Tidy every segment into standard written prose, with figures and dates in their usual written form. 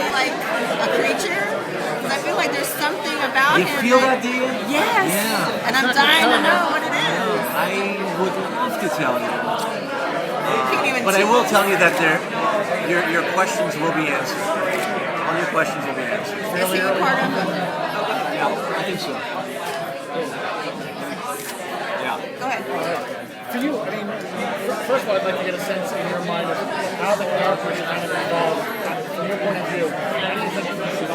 Like a creature? Because I feel like there's something about You him. feel that, do you? Yes. Yeah. And I'm dying to know what it is. I would love to tell you. Can't even But I tell. will tell you that your questions will be answered. All your questions will be answered. Is he a part of it? Yeah, I think so. Yeah. Go ahead. For you, I mean, first of all, I'd like to get a sense in your mind of how the characters kind of evolved from your point of view. How do you think you should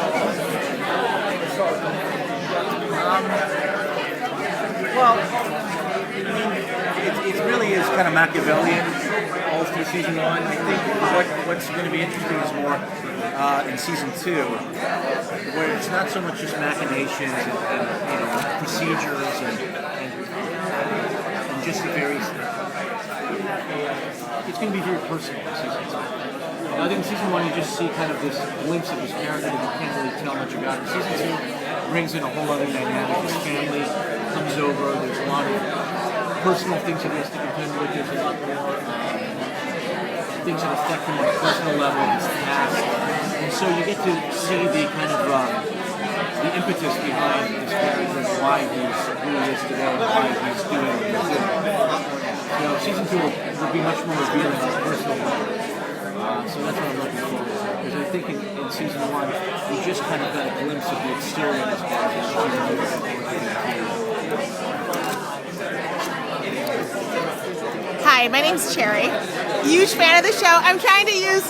Well, it really is kind of Machiavellian all through season one. I think what's going to be interesting is more in season two, where it's not so much just machinations and procedures and just the very. It's going to be very personal in season two. I think in season one you just see kind of this glimpse of his character that you can't really tell much about. In season two brings in a whole other dynamic. His family comes over. There's a lot of personal things that he has to contend with. There's a lot more things that affect him on a personal level, his past. And so you get to see the kind of the impetus behind this character, why he's who he is today, and why he's doing what he's doing. Season two will be much more revealing on a personal level. So that's what I'm looking forward to. Because I think in season one, we just kind of got a glimpse of the exterior of this character. Hi, my name's Cherry. Huge fan of the show. I'm trying to use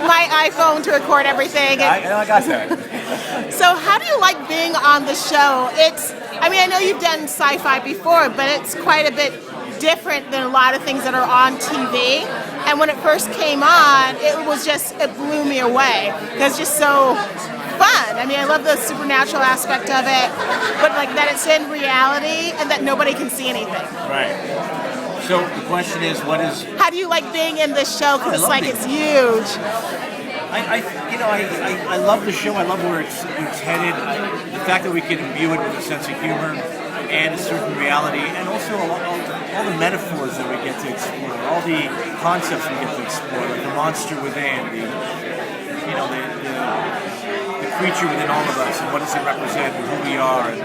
my iPhone to record everything. I got that. So how do you like being on the show? I know you've done sci-fi before, but it's quite a bit different than a lot of things that are on TV. And when it first came on, it blew me away. It's just so fun. I love the supernatural aspect of it, but like that it's in reality and that nobody can see anything. Right. So the question is, how do you like being in this show? Because it's huge. I love the show. I love where it's headed. The fact that we can imbue it with a sense of humor and a certain reality, and also all the metaphors that we get to explore, all the concepts we get to explore, like the monster within, the creature within all of us, and what does it represent, and who we are. And,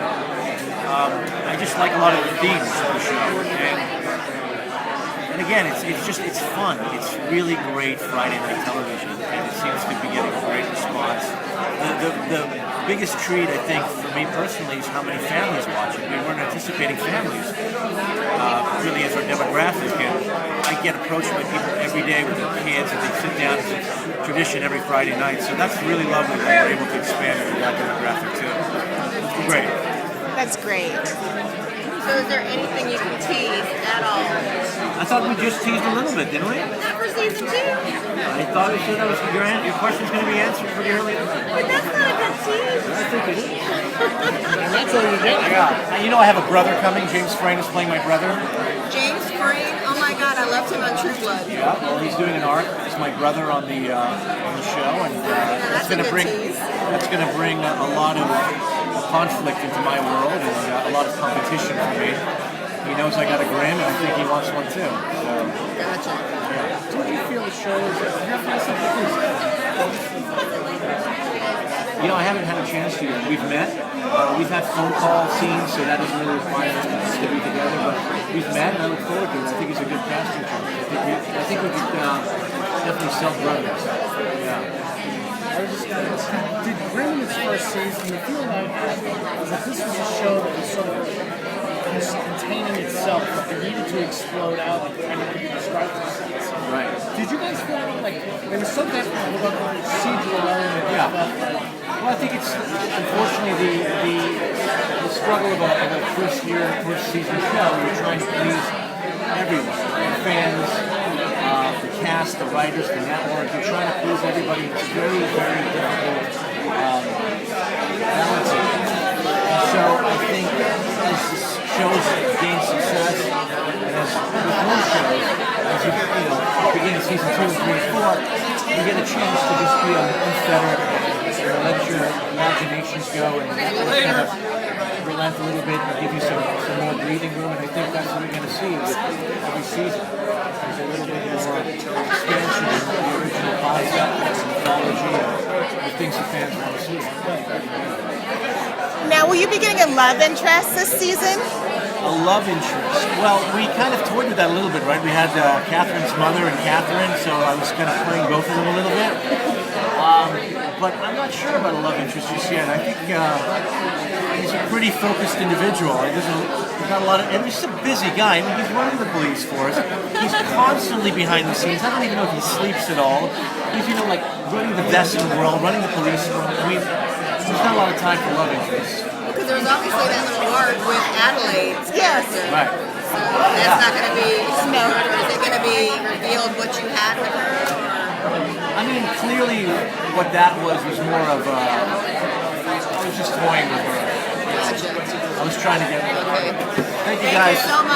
I just like a lot of the themes of the show, and again, it's fun. It's really great Friday night television, and it seems to be getting a great response. The biggest treat, I think, for me personally, is how many families watch it. We weren't anticipating families, really, as our demographic, and I get approached by people every day with their kids, and they sit down. It's a tradition every Friday night, so that's really lovely that we're able to expand into that demographic too. It's great. That's great. So is there anything you can tease at all? I thought we just teased a little bit, didn't we? Not for season two. I thought we said that was your question's going to be answered pretty early. But that's not a good tease. I think it is. And that's all you get. I have a brother coming. James Frayne is playing my brother. James Frayne? Oh my God, I loved him on True Blood. Yeah, well, he's doing an arc as my brother on the show, and that's going to bring a lot of conflict into my world and a lot of competition for me. He knows I got a Grimm, and I think he wants one too. So, Gotcha. yeah. What do you feel the show is? I haven't had a chance to yet. We've met. We've had phone call scenes, so that doesn't really require us to be together. But we've met, and I look forward to it. I think it's a good casting choice. I think we could definitely sell brothers. Yeah. Did Grimm in its first season, you feel like that this was a show that was sort of containing itself, but it needed to explode out, like everybody described it? Right. Did you guys feel like there was some definitely about the procedural element? Yeah. Well, I think it's unfortunately the struggle of a first season show. You're trying to please everyone, the fans, the cast, the writers, the network. You're trying to please everybody. It's very, very difficult balancing. And so I think as the shows gain success, and as with home shows, as you begin in season 2 and 3 and 4, you get a chance to just be unfettered, let your imaginations go, and kind of relax relent a little bit and give you some more breathing room, and I think that's what we're going to see with every season. There's a little bit more expansion of the original concept and mythology and the things the fans want to see. Now, will you be getting a love interest this season? A love interest. Well, we kind of toyed with that a little bit, right? We had Catherine's mother and Catherine, so I was kind of playing both of them a little bit. But I'm not sure about a love interest just yet. I think he's a pretty focused individual. He's got a lot of, and he's just a busy guy. I mean, he's running the police force. He's constantly behind the scenes. I don't even know if he sleeps at all. He's, like running the best in the world, running the police. I mean, there's not a lot of time for love interest. Because there was obviously that little arc with Adelaide's character. Right. So that's not going to be explored, or is it going to be revealed what you had with her? I mean, clearly what that was more of I was just toying with her. Gotcha. I was trying to get her. Okay. Thank you Thank guys. you so much.